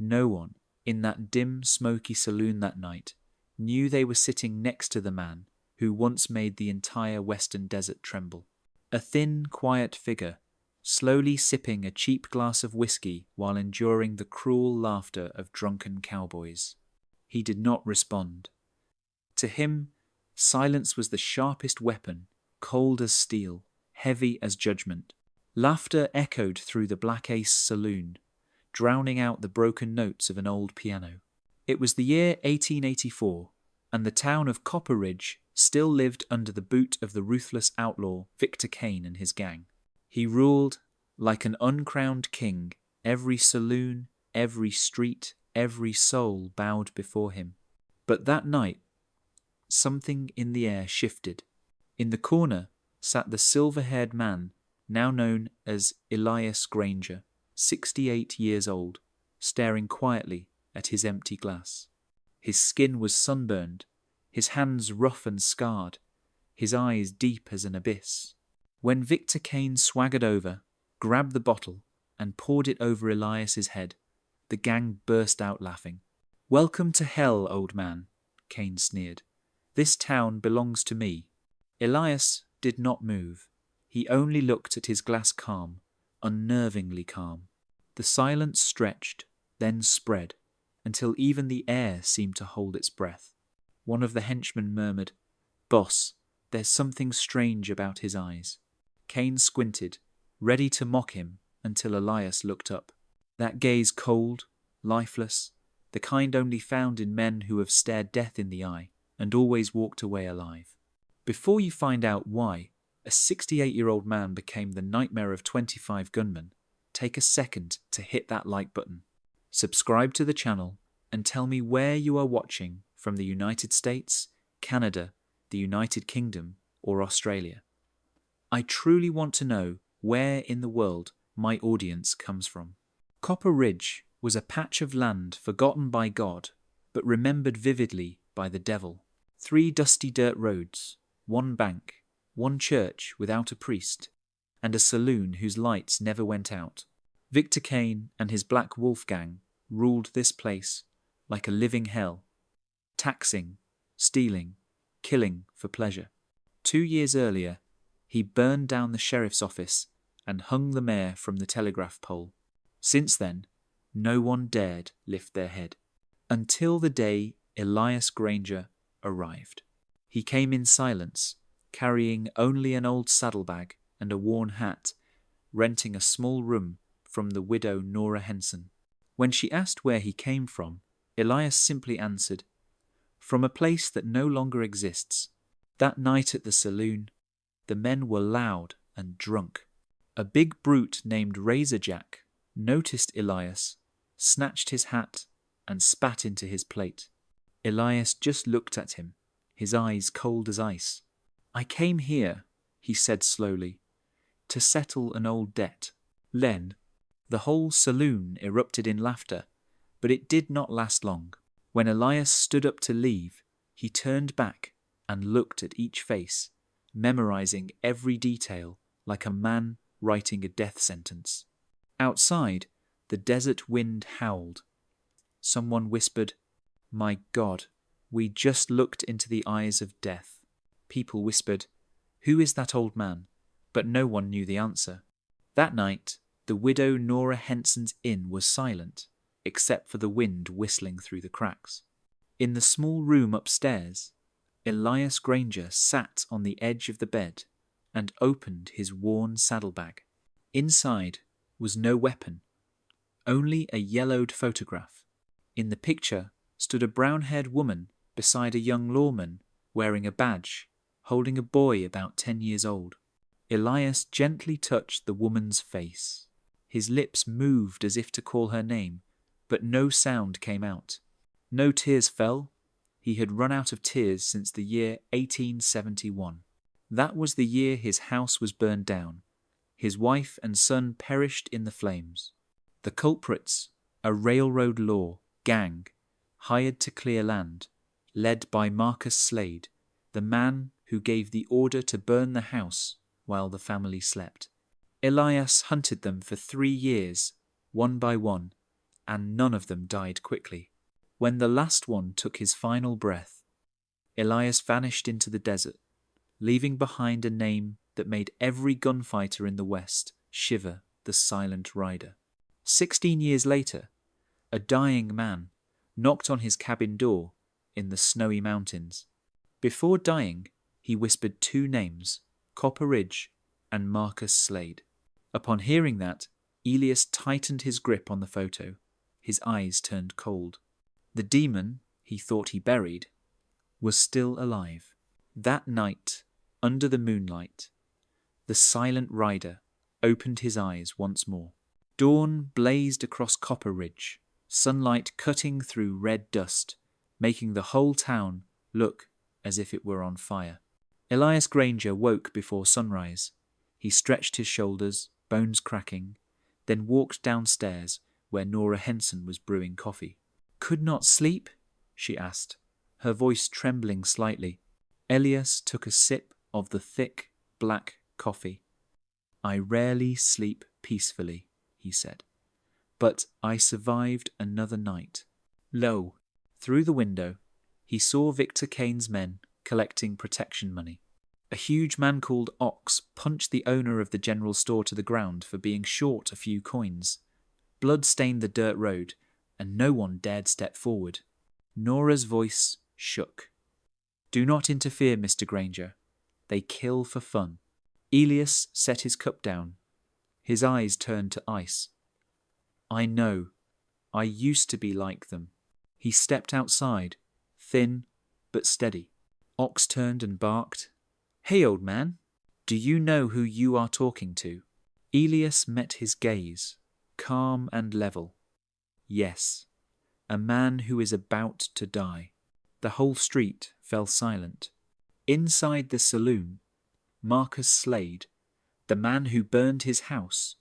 No one, in that dim, smoky saloon that night, knew they were sitting next to the man who once made the entire western desert tremble. A thin, quiet figure, slowly sipping a cheap glass of whiskey while enduring the cruel laughter of drunken cowboys. He did not respond. To him, silence was the sharpest weapon, cold as steel, heavy as judgment. Laughter echoed through the Black Ace saloon, drowning out the broken notes of an old piano. It was the year 1884, and the town of Copper Ridge still lived under the boot of the ruthless outlaw Victor Kane and his gang. He ruled like an uncrowned king. Every saloon, every street, every soul bowed before him. But that night, something in the air shifted. In the corner sat the silver-haired man now known as Elias Granger, 68 years old, staring quietly at his empty glass. His skin was sunburned, his hands rough and scarred, his eyes deep as an abyss. When Victor Kane swaggered over, grabbed the bottle, and poured it over Elias's head, the gang burst out laughing. "Welcome to hell, old man," Kane sneered. "This town belongs to me." Elias did not move. He only looked at his glass calm, unnervingly calm. The silence stretched, then spread, until even the air seemed to hold its breath. One of the henchmen murmured, "Boss, there's something strange about his eyes." Kane squinted, ready to mock him, until Elias looked up. That gaze cold, lifeless, the kind only found in men who have stared death in the eye and always walked away alive. Before you find out why a 68-year-old man became the nightmare of 25 gunmen, take a second to hit that like button. Subscribe to the channel and tell me where you are watching from: the United States, Canada, the United Kingdom, or Australia. I truly want to know where in the world my audience comes from. Copper Ridge was a patch of land forgotten by God, but remembered vividly by the devil. 3 dusty dirt roads, 1 bank, 1 church without a priest, and a saloon whose lights never went out. Victor Kane and his Black Wolf gang ruled this place like a living hell, taxing, stealing, killing for pleasure. 2 years earlier, he burned down the sheriff's office and hung the mayor from the telegraph pole. Since then, no one dared lift their head. Until the day Elias Granger arrived. He came in silence, carrying only an old saddlebag and a worn hat, renting a small room from the widow Nora Henson. When she asked where he came from, Elias simply answered, "From a place that no longer exists." That night at the saloon, the men were loud and drunk. A big brute named Razorjack noticed Elias, snatched his hat, and spat into his plate. Elias just looked at him, his eyes cold as ice. "I came here," he said slowly, "to settle an old debt." Then, the whole saloon erupted in laughter, but it did not last long. When Elias stood up to leave, he turned back and looked at each face, memorizing every detail like a man writing a death sentence. Outside, the desert wind howled. Someone whispered, "My God, we just looked into the eyes of death." People whispered, "Who is that old man?" But no one knew the answer. That night, the widow Nora Henson's inn was silent, except for the wind whistling through the cracks. In the small room upstairs, Elias Granger sat on the edge of the bed and opened his worn saddlebag. Inside was no weapon, only a yellowed photograph. In the picture stood a brown-haired woman beside a young lawman wearing a badge, holding a boy about 10 years old. Elias gently touched the woman's face. His lips moved as if to call her name, but no sound came out. No tears fell. He had run out of tears since the year 1871. That was the year his house was burned down. His wife and son perished in the flames. The culprits, a railroad law gang, hired to clear land, led by Marcus Slade, the man who gave the order to burn the house while the family slept. Elias hunted them for 3 years, one by one, and none of them died quickly. When the last one took his final breath, Elias vanished into the desert, leaving behind a name that made every gunfighter in the West shiver: the Silent Rider. 16 years later, a dying man knocked on his cabin door in the snowy mountains. Before dying, he whispered 2 names, Copper Ridge and Marcus Slade. Upon hearing that, Elias tightened his grip on the photo. His eyes turned cold. The demon he thought he buried was still alive. That night, under the moonlight, the Silent Rider opened his eyes once more. Dawn blazed across Copper Ridge, sunlight cutting through red dust, making the whole town look as if it were on fire. Elias Granger woke before sunrise. He stretched his shoulders, bones cracking, then walked downstairs where Nora Henson was brewing coffee. "Could not sleep?" she asked, her voice trembling slightly. Elias took a sip of the thick, black coffee. "I rarely sleep peacefully," he said, "but I survived another night." Lo, through the window, he saw Victor Kane's men collecting protection money. A huge man called Ox punched the owner of the general store to the ground for being short a few coins. Blood stained the dirt road, and no one dared step forward. Nora's voice shook. "Do not interfere, Mr. Granger. They kill for fun." Elias set his cup down. His eyes turned to ice. "I know. I used to be like them." He stepped outside, thin but steady. Ox turned and barked. "Hey, old man, do you know who you are talking to?" Elias met his gaze, calm and level. Yes, a man who is about to die. The whole street fell silent. Inside the saloon, Marcus Slade, the man who burned his house,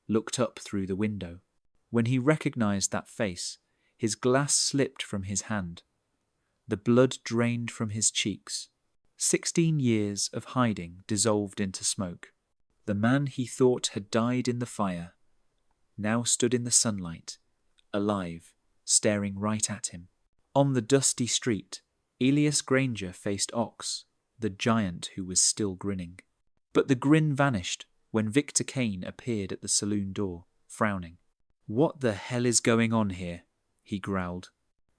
looked up through the window. When he recognized that face, his glass slipped from his hand. The blood drained from his cheeks. 16 years of hiding dissolved into smoke. The man he thought had died in the fire now stood in the sunlight, alive, staring right at him. On the dusty street, Elias Granger faced Ox, the giant who was still grinning. But the grin vanished when Victor Kane appeared at the saloon door, frowning. "What the hell is going on here?" he growled.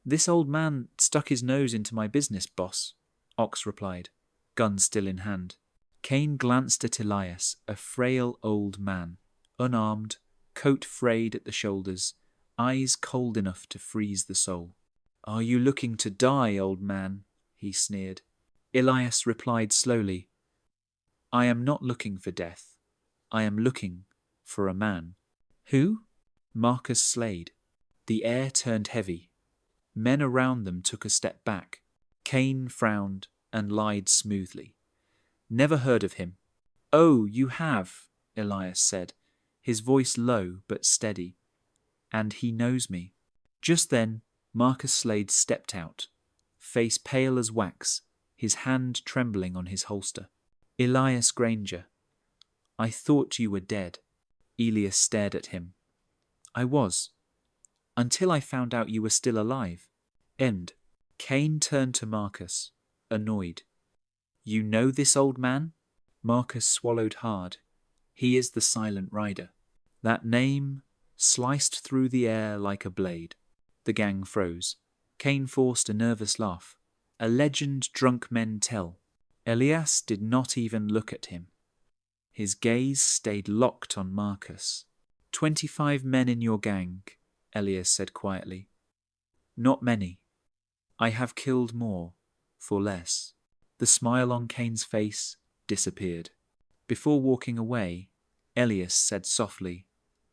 "This old man stuck his nose into my business, boss," Ox replied, gun still in hand. Kane glanced at Elias, a frail old man, unarmed, coat frayed at the shoulders, eyes cold enough to freeze the soul. "Are you looking to die, old man?" he sneered. Elias replied slowly, "I am not looking for death. I am looking for a man." "Who?" "Marcus Slade." The air turned heavy. Men around them took a step back. Kane frowned and lied smoothly. "Never heard of him." "Oh, you have," Elias said, his voice low but steady. "And he knows me." Just then, Marcus Slade stepped out, face pale as wax, his hand trembling on his holster. "Elias Granger, I thought you were dead." Elias stared at him. "I was, until I found out you were still alive." End. Kane turned to Marcus, annoyed. "You know this old man?" Marcus swallowed hard. "He is the Silent Rider." That name sliced through the air like a blade. The gang froze. Kane forced a nervous laugh. "A legend drunk men tell." Elias did not even look at him. His gaze stayed locked on Marcus. 25 men in your gang," Elias said quietly. "Not many. I have killed more, for less." The smile on Kane's face disappeared. Before walking away, Elias said softly,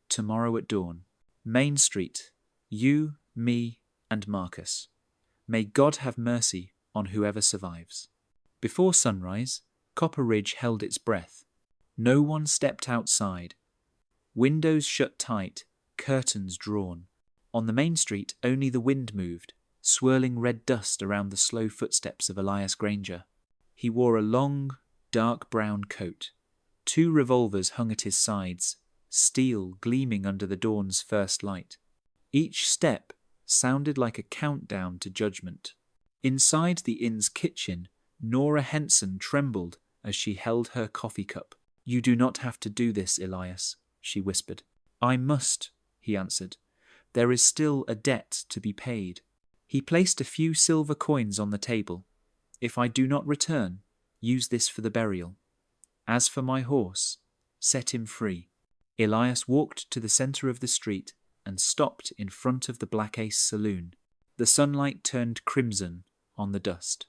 "Tomorrow at dawn, Main Street, you, me, and Marcus. May God have mercy on whoever survives." Before sunrise, Copper Ridge held its breath. No one stepped outside. Windows shut tight, curtains drawn. On the main street, only the wind moved, swirling red dust around the slow footsteps of Elias Granger. He wore a long, dark brown coat. 2 revolvers hung at his sides, steel gleaming under the dawn's first light. Each step sounded like a countdown to judgment. Inside the inn's kitchen, Nora Henson trembled as she held her coffee cup. "You do not have to do this, Elias," she whispered. "I must," he answered. "There is still a debt to be paid." He placed a few silver coins on the table. "If I do not return, use this for the burial. As for my horse, set him free." Elias walked to the center of the street and stopped in front of the Black Ace saloon. The sunlight turned crimson on the dust.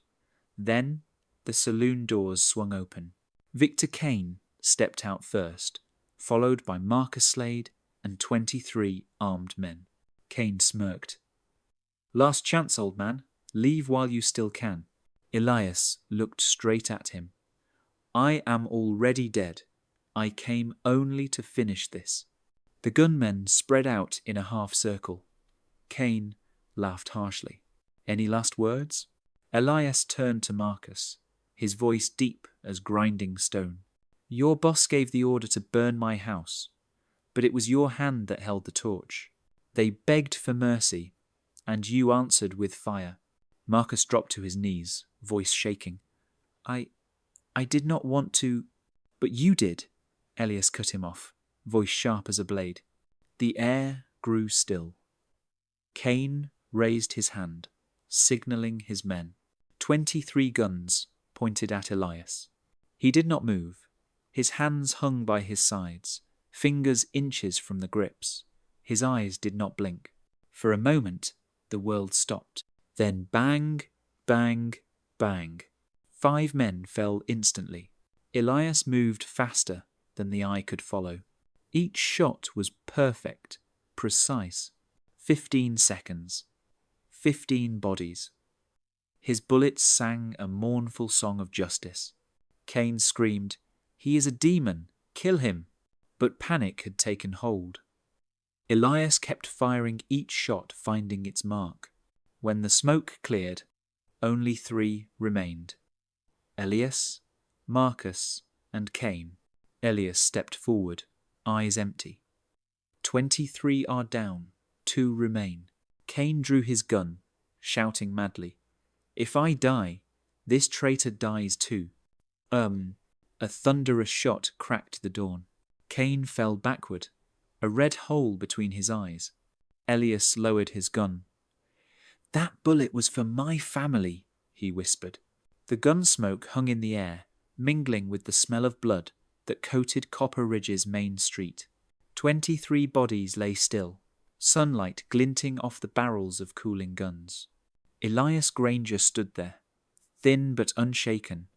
Then the saloon doors swung open. Victor Kane stepped out first, followed by Marcus Slade and 23 armed men. Kane smirked. "Last chance, old man. Leave while you still can." Elias looked straight at him. "I am already dead. I came only to finish this." The gunmen spread out in a half circle. Kane laughed harshly. "Any last words?" Elias turned to Marcus, his voice deep as grinding stone. "Your boss gave the order to burn my house, but it was your hand that held the torch. They begged for mercy, and you answered with fire." Marcus dropped to his knees, voice shaking. I did not want to—" "But you did," Elias cut him off, voice sharp as a blade. The air grew still. Kane raised his hand, signaling his men. 23 guns pointed at Elias. He did not move. His hands hung by his sides, fingers inches from the grips. His eyes did not blink. For a moment, the world stopped. Then bang, bang, bang. 5 men fell instantly. Elias moved faster than the eye could follow. Each shot was perfect, precise. 15 seconds. 15 bodies. His bullets sang a mournful song of justice. Kane screamed, "He is a demon! Kill him!" But panic had taken hold. Elias kept firing each shot, finding its mark. When the smoke cleared, only 3 remained. Elias, Marcus, and Kane. Elias stepped forward, eyes empty. 23 are down, 2 remain. Kane drew his gun, shouting madly, "If I die, this traitor dies too." A thunderous shot cracked the dawn. Kane fell backward, a red hole between his eyes. Elias lowered his gun. "That bullet was for my family," he whispered. The gun smoke hung in the air, mingling with the smell of blood that coated Copper Ridge's main street. 23 bodies lay still, sunlight glinting off the barrels of cooling guns. Elias Granger stood there, thin but unshaken,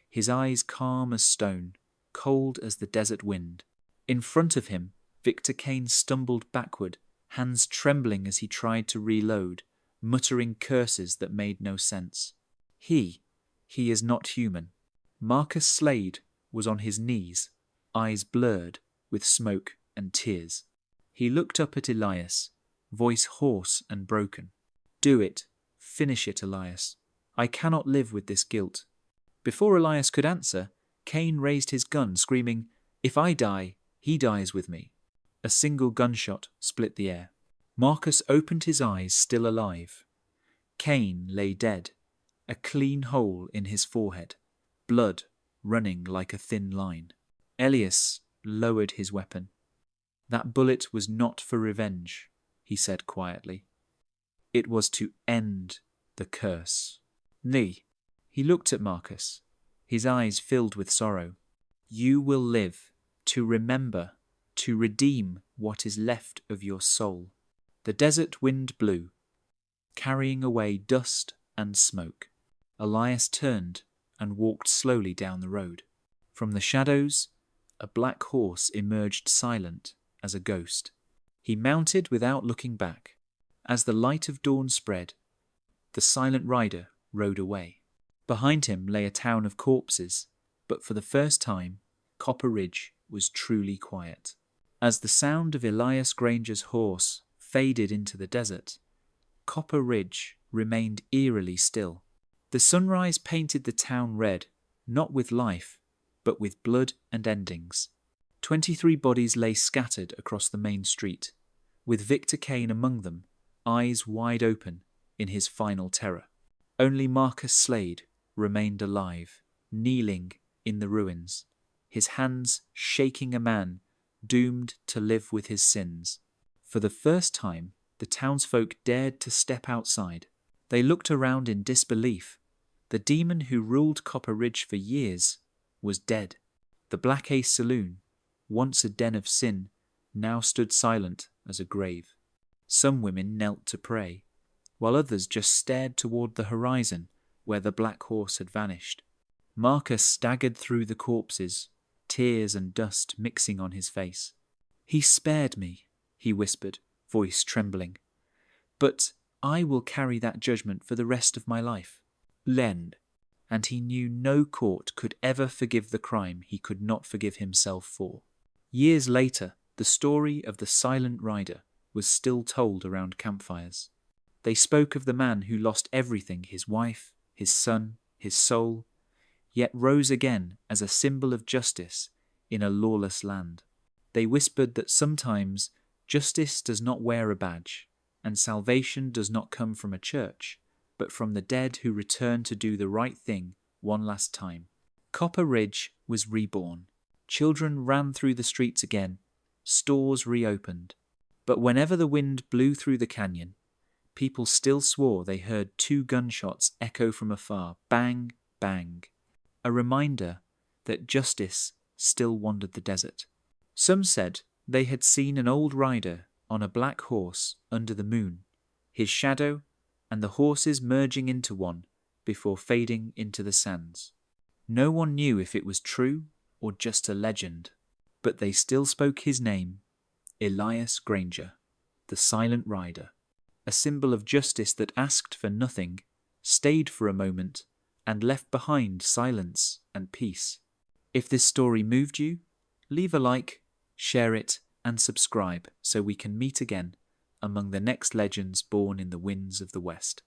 his eyes calm as stone, cold as the desert wind. In front of him, Victor Kane stumbled backward, hands trembling as he tried to reload, muttering curses that made no sense. He is not human. Marcus Slade was on his knees, eyes blurred with smoke and tears. He looked up at Elias, voice hoarse and broken. "Do it. Finish it, Elias. I cannot live with this guilt." Before Elias could answer, Kane raised his gun, screaming, "If I die, he dies with me." A single gunshot split the air. Marcus opened his eyes, still alive. Kane lay dead, a clean hole in his forehead, blood running like a thin line. Elias lowered his weapon. "That bullet was not for revenge," he said quietly. "It was to end the curse." "Nee." He looked at Marcus, his eyes filled with sorrow. "You will live to remember, to redeem what is left of your soul." The desert wind blew, carrying away dust and smoke. Elias turned and walked slowly down the road. From the shadows, a black horse emerged silent as a ghost. He mounted without looking back. As the light of dawn spread, the silent rider rode away. Behind him lay a town of corpses, but for the first time, Copper Ridge was truly quiet. As the sound of Elias Granger's horse faded into the desert, Copper Ridge remained eerily still. The sunrise painted the town red, not with life, but with blood and endings. 23 bodies lay scattered across the main street. with Victor Kane among them, eyes wide open in his final terror. Only Marcus Slade remained alive, kneeling in the ruins, his hands shaking a man doomed to live with his sins. For the first time, the townsfolk dared to step outside. They looked around in disbelief. The demon who ruled Copper Ridge for years was dead. The Black Ace Saloon, once a den of sin, now stood silent as a grave. Some women knelt to pray, while others just stared toward the horizon where the black horse had vanished. Marcus staggered through the corpses, tears and dust mixing on his face. "He spared me," he whispered, voice trembling. "But I will carry that judgment for the rest of my life." Lend. And he knew no court could ever forgive the crime he could not forgive himself for. Years later, the story of the Silent Rider was still told around campfires. They spoke of the man who lost everything, his wife, his son, his soul, yet rose again as a symbol of justice in a lawless land. They whispered that sometimes justice does not wear a badge, and salvation does not come from a church, but from the dead who return to do the right thing one last time. Copper Ridge was reborn. Children ran through the streets again. Stores reopened. But whenever the wind blew through the canyon, people still swore they heard 2 gunshots echo from afar, bang, bang, a reminder that justice still wandered the desert. Some said they had seen an old rider on a black horse under the moon, his shadow and the horses merging into one before fading into the sands. No one knew if it was true or just a legend, but they still spoke his name, Elias Granger, the Silent Rider, a symbol of justice that asked for nothing, stayed for a moment, and left behind silence and peace. If this story moved you, leave a like, share it, and subscribe so we can meet again among the next legends born in the winds of the West.